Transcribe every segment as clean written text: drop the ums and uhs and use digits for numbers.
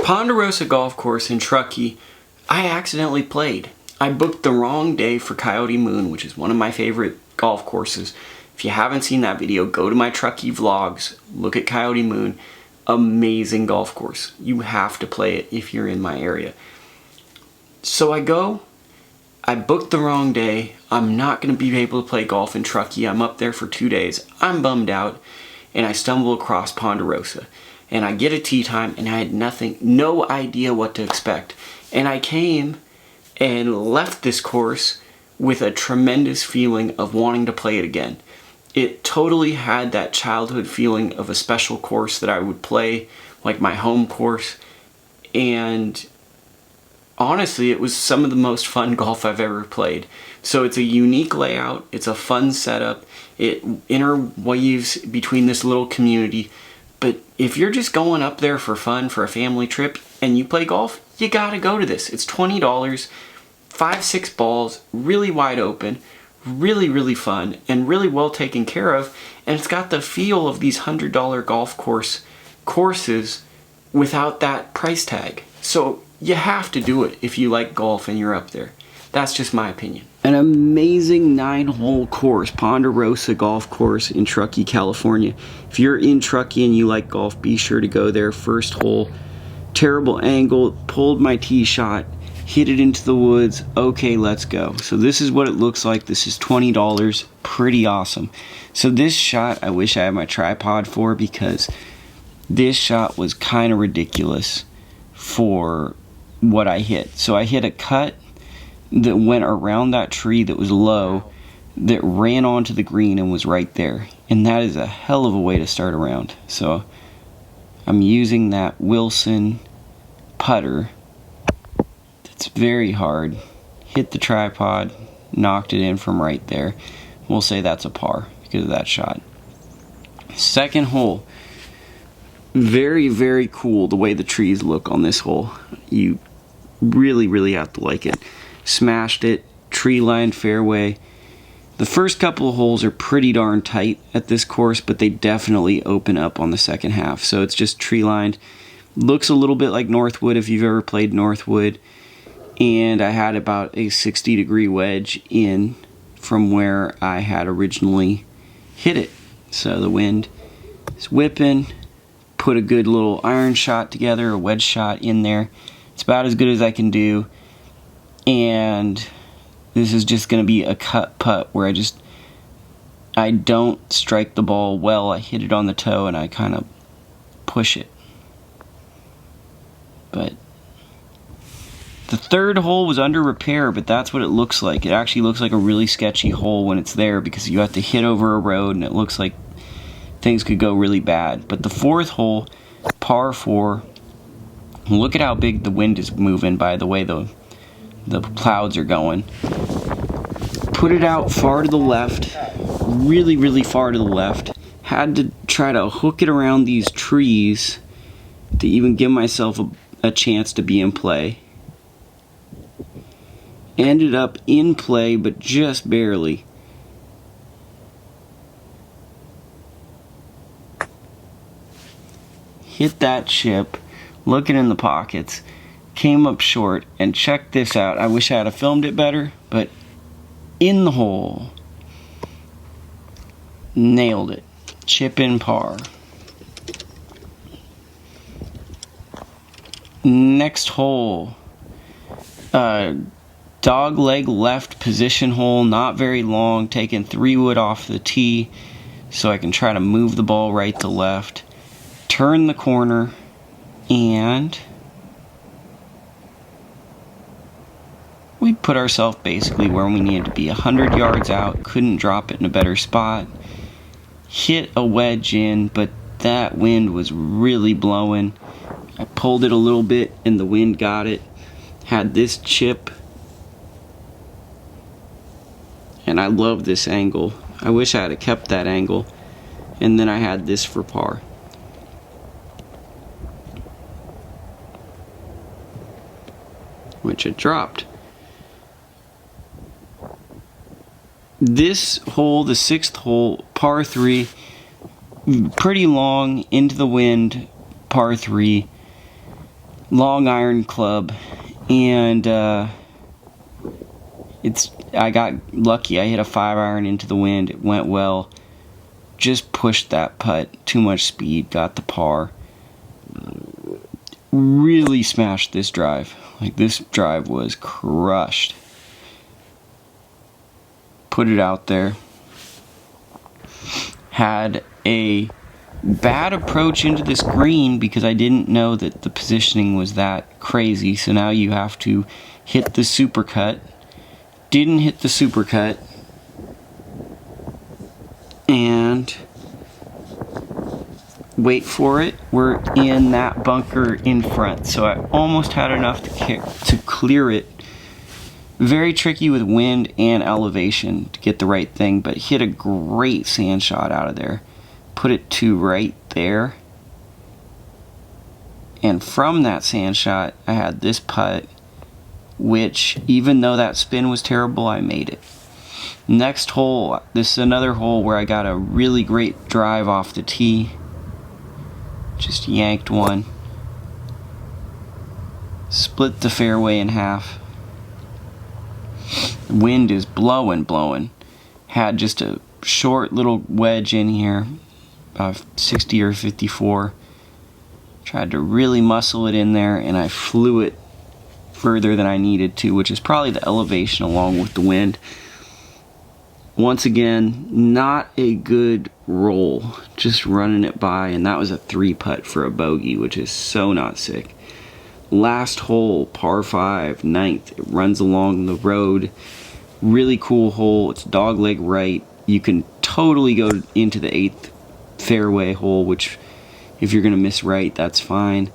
Ponderosa golf course in Truckee, I accidentally played. I booked the wrong day for Coyote Moon, which is one of my favorite golf courses. If you haven't seen that video, go to my Truckee vlogs, look at Coyote Moon. Amazing golf course. You have to play it if you're in my area. So I booked the wrong day. I'm not going to be able to play golf in Truckee. I'm up there for 2 days. I'm bummed out, and I stumble across Ponderosa. And I get a tee time, and I had no idea what to expect. And I came and left this course with a tremendous feeling of wanting to play it again. It totally had that childhood feeling of a special course that I would play, like my home course. And honestly, it was some of the most fun golf I've ever played. So it's a unique layout, it's a fun setup, it interweaves between this little community. But if you're just going up there for fun, for a family trip, and you play golf, you gotta go to this. It's $20, 5-6 balls, really wide open, really fun, and really well taken care of. And it's got the feel of these $100 golf courses without that price tag. So you have to do it if you like golf and you're up there. That's just my opinion. An amazing 9-hole course, Ponderosa golf course in Truckee, California. If you're in Truckee and you like golf, be sure to go there. First hole, terrible angle, pulled my tee shot, hit it into the woods. Okay, let's go. So this is what it looks like. This is $20, pretty awesome. So this shot, I wish I had my tripod for, because this shot was kind of ridiculous for what I hit. So I hit a cut that went around that tree that was low, that ran onto the green and was right there. And that is a hell of a way to start a round. So I'm using that Wilson putter. It's very hard. Hit the tripod, knocked it in from right there. We'll say that's a par because of that shot. Second hole, very cool the way the trees look on this hole. You really have to like it. Smashed it, tree lined fairway. The first couple of holes are pretty darn tight at this course, but they definitely open up on the second half. So it's just tree lined. Looks a little bit like Northwood if you've ever played Northwood. And I had about a 60-degree wedge in from where I had originally hit it. So the wind is whipping. Put a good little iron shot together, a wedge shot in there. It's about as good as I can do. And this is just going to be a cut putt where I don't strike the ball well. I hit it on the toe and I kind of push it. But the third hole was under repair, but that's what it looks like. It actually looks like a really sketchy hole when it's there because you have to hit over a road and it looks like things could go really bad. But the fourth hole, par 4, look at how big the wind is moving by the way the clouds are going. Put it out far to the left, really far to the left. Had to try to hook it around these trees to even give myself a chance to be in play. Ended up in play, but just barely. Hit that chip, looking in the pockets. Came up short, and check this out. I wish I had filmed it better, but in the hole. Nailed it. Chip in par. Next hole. Dog leg left position hole, not very long. Taking 3 wood off the tee so I can try to move the ball right to left. Turn the corner, and we put ourselves basically where we needed to be. 100 yards out, couldn't drop it in a better spot. Hit a wedge in, but that wind was really blowing. I pulled it a little bit and the wind got it. Had this chip. And I love this angle. I wish I had kept that angle. And then I had this for par. Which it dropped. This hole, the 6th hole, par 3, pretty long, into the wind, par 3. long iron club, and I got lucky. I hit a 5-iron into the wind. It went well. Just pushed that putt. Too much speed. Got the par. Really smashed this drive. Like, this drive was crushed. Put it out there. Had a bad approach into this green because I didn't know that the positioning was that crazy. So now you have to hit the supercut. Didn't hit the supercut. And wait for it, we're in that bunker in front. So I almost had enough to clear it. Very tricky with wind and elevation to get the right thing, but hit a great sand shot out of there. Put it to right there. And from that sand shot, I had this putt, which, even though that spin was terrible, I made it. Next hole, this is another hole where I got a really great drive off the tee. Just yanked one. Split the fairway in half. The wind is blowing. Had just a short little wedge in here, about 60 or 54. Tried to really muscle it in there, and I flew it further than I needed to, which is probably the elevation along with the wind. Once again, not a good roll, just running it by, and that was a 3-putt for a bogey, which is so not sick. Last hole, par 5, 9th, it runs along the road. Really cool hole, it's dogleg right. You can totally go into the 8th fairway hole, which if you're gonna miss right, that's fine.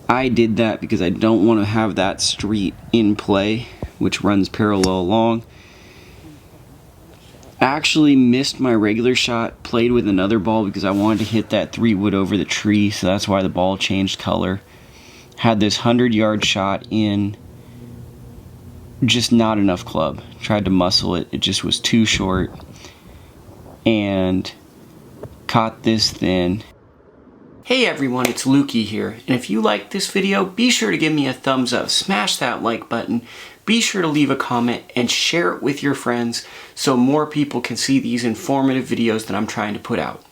I did that because I don't want to have that street in play, which runs parallel along. Actually missed my regular shot, played with another ball because I wanted to hit that 3-wood over the tree, so that's why the ball changed color. Had this 100-yard shot in, just not enough club. Tried to muscle it, it just was too short, and caught this thin. Hey everyone, it's Lukie here, and if you liked this video, be sure to give me a thumbs up, smash that like button, be sure to leave a comment and share it with your friends so more people can see these informative videos that I'm trying to put out.